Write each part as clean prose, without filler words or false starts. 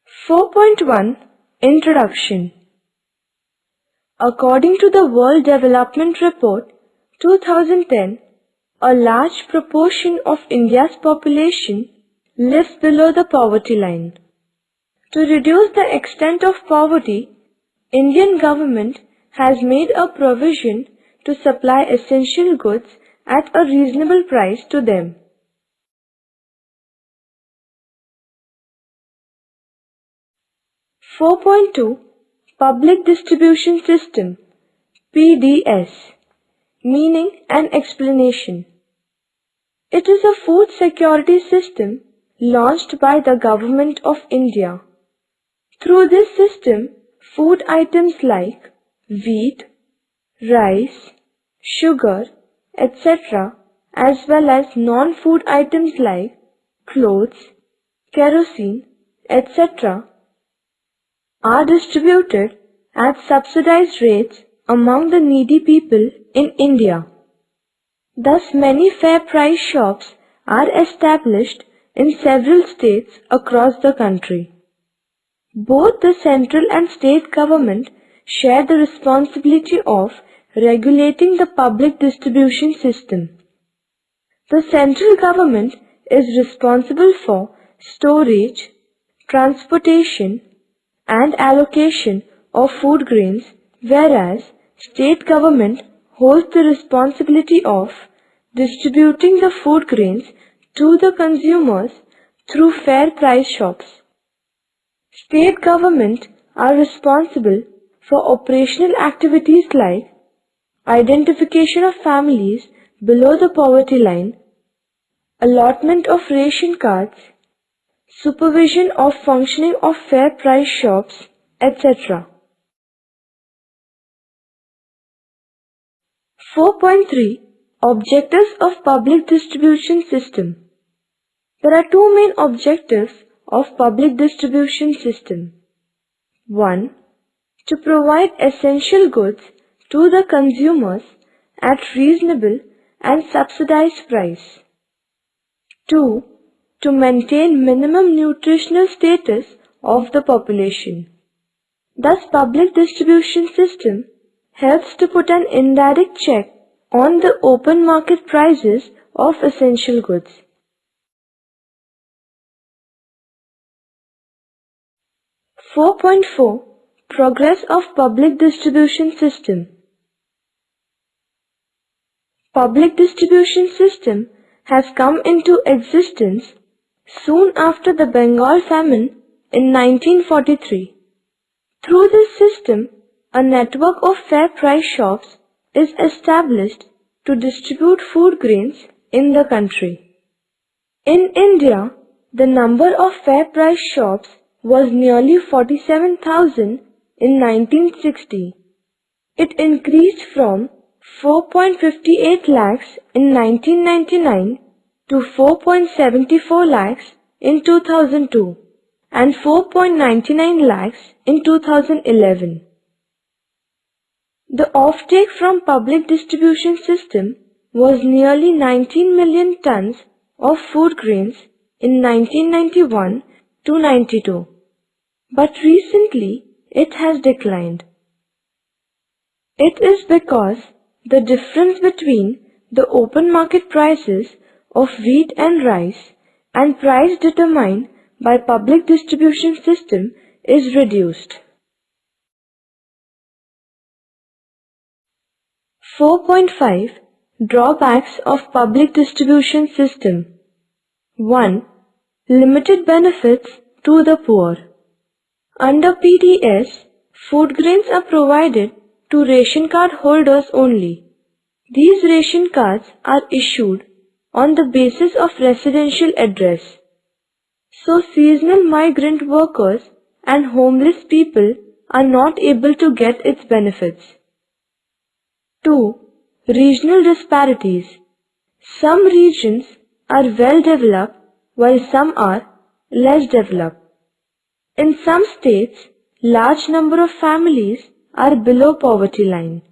4.1 Introduction. According to the World Development Report 2010, a large proportion of India's population lives below the poverty line. To reduce the extent of poverty, Indian government has made a provision to supply essential goods at a reasonable price to them. 4.2 Public Distribution System PDS. Meaning and explanation. It is a food security system launched by the Government of India. Through this system, food items like wheat, rice, sugar, etc., as well as non-food items like clothes, kerosene, etc., are distributed at subsidized rates among the needy people in India. Thus, many fair price shops are established in several states across the country. Both the central and state government share the responsibility of regulating the public distribution system. The central government is responsible for storage, transportation, and allocation of food grains, whereas state government holds the responsibility of distributing the food grains to the consumers through fair price shops. State government are responsible for operational activities like identification of families below the poverty line, allotment of ration cards, supervision of functioning of fair price shops, etc. 4.3 Objectives of Public Distribution System. There are two main objectives of public distribution system. 1. To provide essential goods to the consumers at reasonable and subsidized price. 2. To maintain minimum nutritional status of the population. Thus, public distribution system helps to put an indirect check on the open market prices of essential goods. Progress of public distribution system. Public distribution system has come into existence soon after the Bengal famine in 1943. Through this system, a network of fair price shops is established to distribute food grains in the country. In India, the number of fair price shops was nearly 47,000 in 1960. It increased from 4.58 lakhs in 1999 to 4.74 lakhs in 2002 and 4.99 lakhs in 2011. The offtake from public distribution system was nearly 19 million tons of food grains in 1991 to 92, but recently it has declined. It is because the difference between the open market prices of wheat and rice and price determined by public distribution system is reduced. 4.5 Drawbacks of public distribution system. 1. Limited benefits to the poor. Under PDS, food grains are provided to ration card holders only. These ration cards are issued on the basis of residential address. So seasonal migrant workers and homeless people are not able to get its benefits. 2. Regional disparities. Some regions are well developed while some are less developed. In some states, large number of families are below poverty line.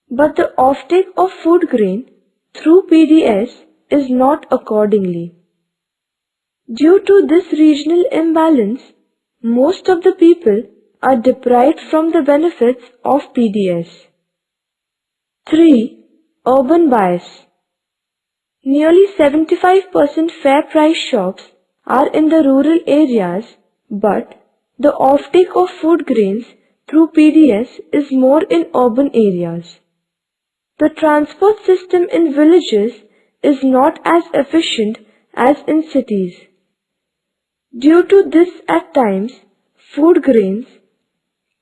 But the offtake of food grain through PDS is not accordingly. Due to this regional imbalance, most of the people are deprived from the benefits of PDS. 3. Urban bias. Nearly 75% fair price shops are in the rural areas, but the offtake of food grains through PDS is more in urban areas. The transport system in villages is not as efficient as in cities. Due to this, at times, food grains,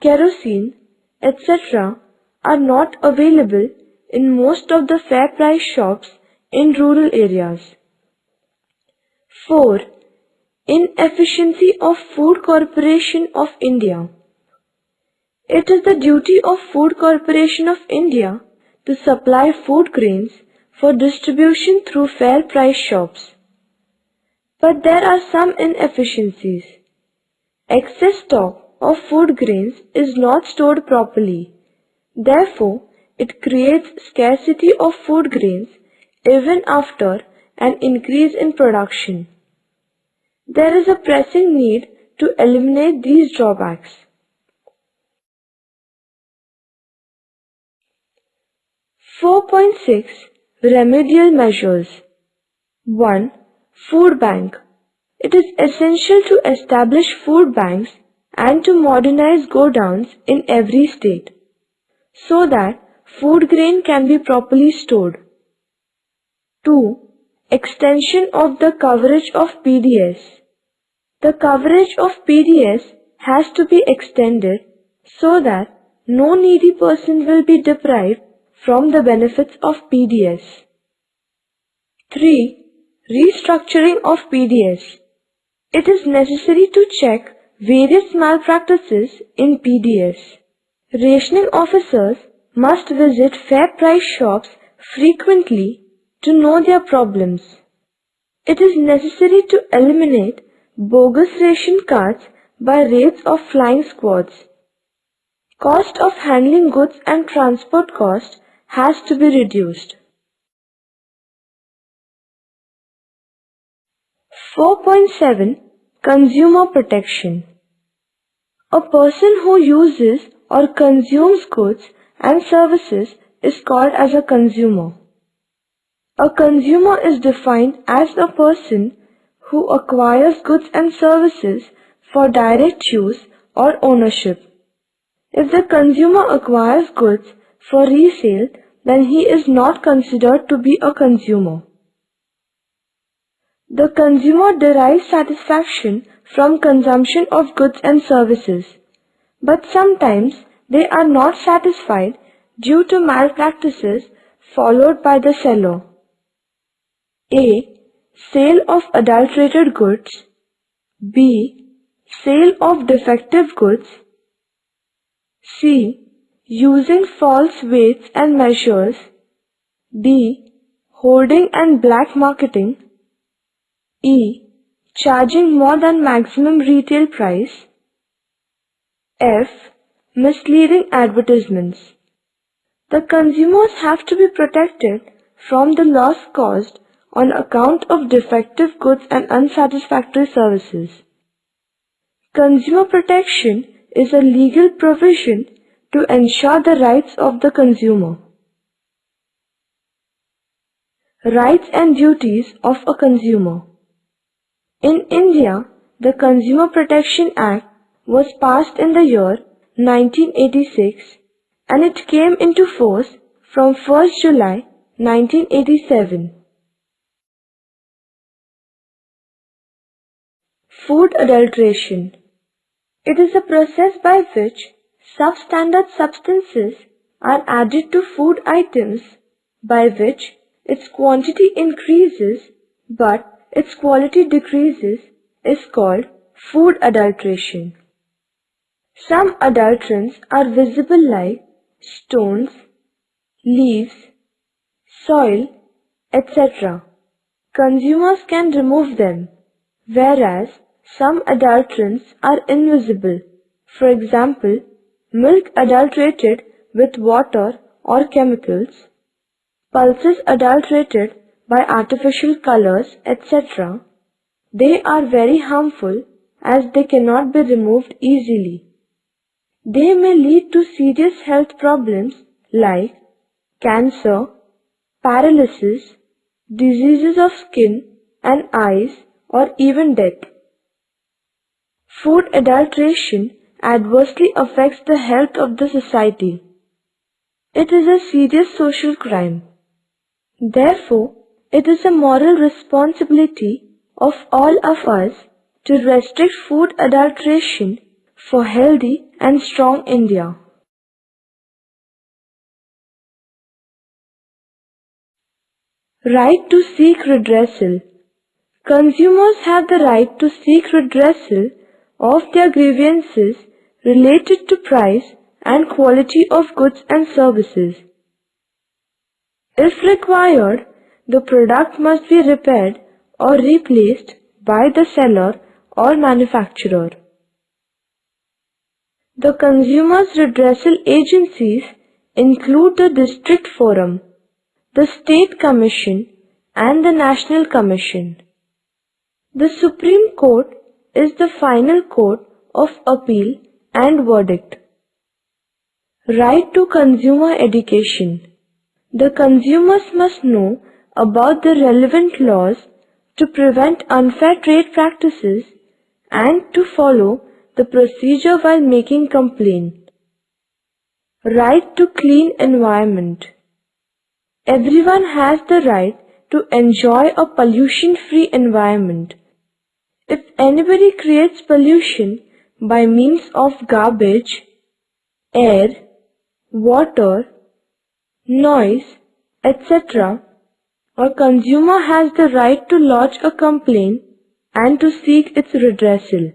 kerosene, etc. are not available in most of the fair price shops in rural areas. 4. Inefficiency of Food Corporation of India. It is the duty of Food Corporation of India to supply food grains for distribution through fair price shops. But there are some inefficiencies. Excess stock of food grains is not stored properly. Therefore, it creates scarcity of food grains even after an increase in production. There is a pressing need to eliminate these drawbacks. 4.6 Remedial measures. 1. Food bank. It is essential to establish food banks and to modernize godowns in every state, so that food grain can be properly stored. 2. Extension of the coverage of PDS. The coverage of PDS has to be extended so that no needy person will be deprived from the benefits of PDS. 3. Restructuring of PDS. It is necessary to check various malpractices in PDS. Rationing officers must visit fair price shops frequently to know their problems. It is necessary to eliminate bogus ration cards by raids of flying squads. Cost of handling goods and transport cost has to be reduced. 4.7 Consumer Protection. A person who uses or consumes goods and services is called as a consumer. A consumer is defined as a person who acquires goods and services for direct use or ownership. If the consumer acquires goods for resale, then he is not considered to be a consumer. The consumer derives satisfaction from consumption of goods and services, but sometimes they are not satisfied due to malpractices followed by the seller. A. Sale of adulterated goods. B. Sale of defective goods. C. Using false weights and measures. D. Hoarding and black marketing. E. Charging more than maximum retail price. F. Misleading advertisements. The consumers have to be protected from the loss caused on account of defective goods and unsatisfactory services. Consumer protection is a legal provision to ensure the rights of the consumer. Rights and duties of a consumer. In India, the Consumer Protection Act was passed in the year 1986 and it came into force from 1st July 1987. Food adulteration. It is a process by which substandard substances are added to food items by which its quantity increases but its quality decreases is called food adulteration. Some adulterants are visible like stones, leaves, soil, etc. Consumers can remove them, whereas some adulterants are invisible. For example, milk adulterated with water or chemicals, pulses adulterated by artificial colors, etc. They are very harmful as they cannot be removed easily. They may lead to serious health problems like cancer, paralysis, diseases of skin and eyes, or even death. Food adulteration adversely affects the health of the society. It is a serious social crime. Therefore, it is a moral responsibility of all of us to restrict food adulteration for healthy and strong India. Right to seek redressal. Consumers have the right to seek redressal of their grievances related to price and quality of goods and services. If required, the product must be repaired or replaced by the seller or manufacturer. The consumers' redressal agencies include the District Forum, the State Commission, and the National Commission. The Supreme Court is the final court of appeal and verdict. Right to consumer education. The consumers must know about the relevant laws to prevent unfair trade practices and to follow the procedure while making complaint. Right to clean environment. Everyone has the right to enjoy a pollution-free environment. If anybody creates pollution by means of garbage, air, water, noise, etc., a consumer has the right to lodge a complaint and to seek its redressal.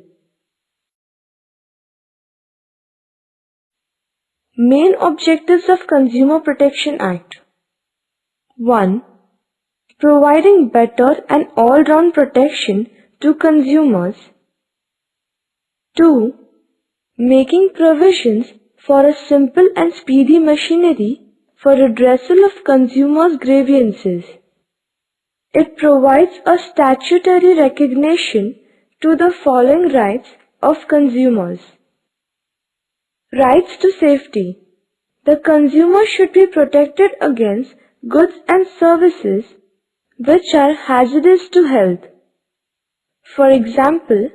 Main objectives of Consumer Protection Act. 1. Providing better and all-round protection to consumers. 2. Making provisions for a simple and speedy machinery for redressal of consumers' grievances. It provides a statutory recognition to the following rights of consumers. Rights to safety. The consumer should be protected against goods and services which are hazardous to health. For example,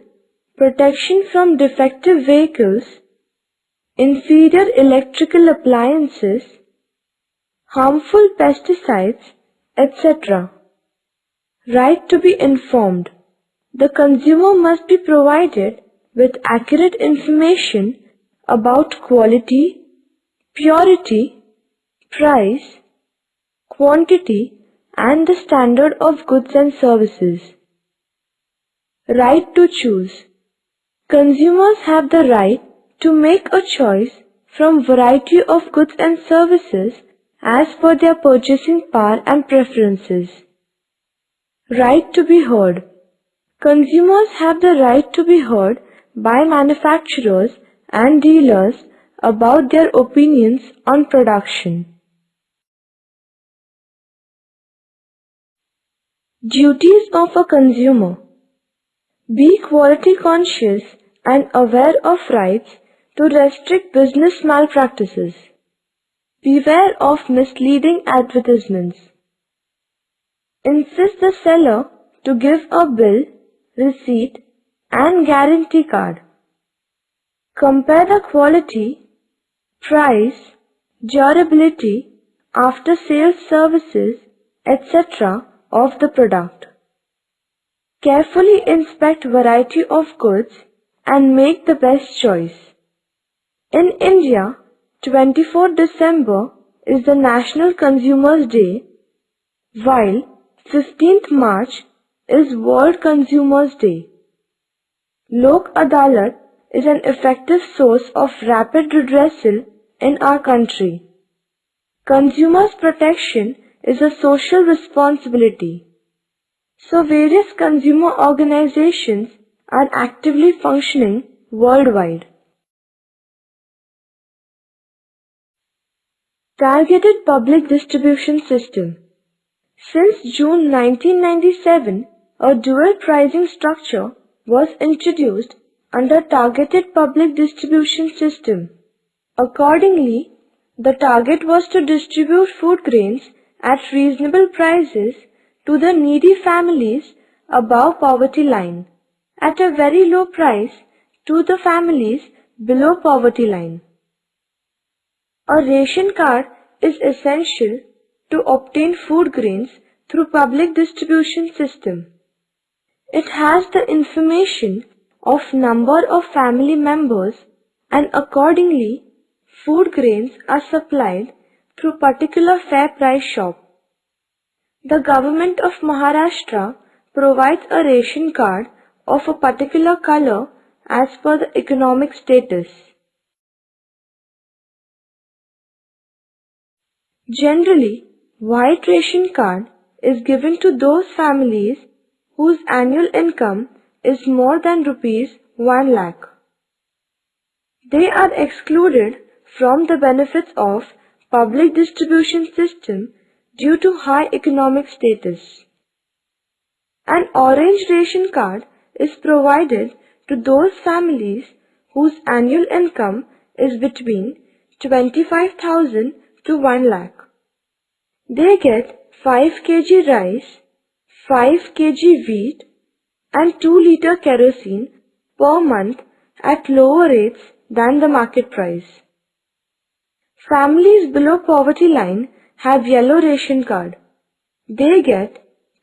protection from defective vehicles, inferior electrical appliances, harmful pesticides, etc. Right to be informed. The consumer must be provided with accurate information about quality, purity, price, quantity, and the standard of goods and services. Right to choose. Consumers have the right to make a choice from variety of goods and services as per their purchasing power and preferences. Right to be heard. Consumers have the right to be heard by manufacturers and dealers about their opinions on production. Duties of a consumer. Be quality conscious and aware of rights to restrict business malpractices. Beware of misleading advertisements. Insist the seller to give a bill, receipt, and guarantee card. Compare the quality, price, durability, after-sales services, etc. of the product. Carefully inspect variety of goods and make the best choice. In India, 24 December is the National Consumers Day, while 15th March is World Consumers Day. Lok Adalat is an effective source of rapid redressal in our country. Consumers' protection is a social responsibility. So various consumer organizations are actively functioning worldwide. Targeted Public Distribution System. Since June 1997, a dual pricing structure was introduced under targeted public distribution system. Accordingly, the target was to distribute food grains at reasonable prices to the needy families above poverty line, at a very low price to the families below poverty line. A ration card is essential to obtain food grains through public distribution system. It has the information of number of family members, and accordingly food grains are supplied through particular fair price shop. The government of Maharashtra provides a ration card of a particular color as per the economic status. Generally, white ration card is given to those families whose annual income is more than rupees 1 lakh. They are excluded from the benefits of public distribution system due to high economic status. An orange ration card is provided to those families whose annual income is between 25,000 to 1 lakh. They get 5 kg rice, 5 kg wheat and 2 liter kerosene per month at lower rates than the market price. Families below poverty line have yellow ration card. They get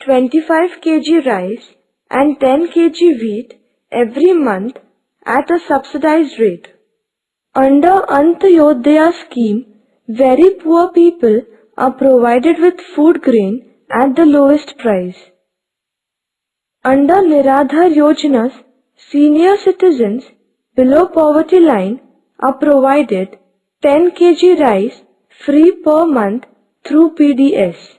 25 kg rice and 10 kg wheat every month at a subsidized rate. Under Antyodaya scheme, very poor people are provided with food grain at the lowest price. Under Niradhar Yojanas, senior citizens below poverty line are provided 10 kg rice free per month through PDS.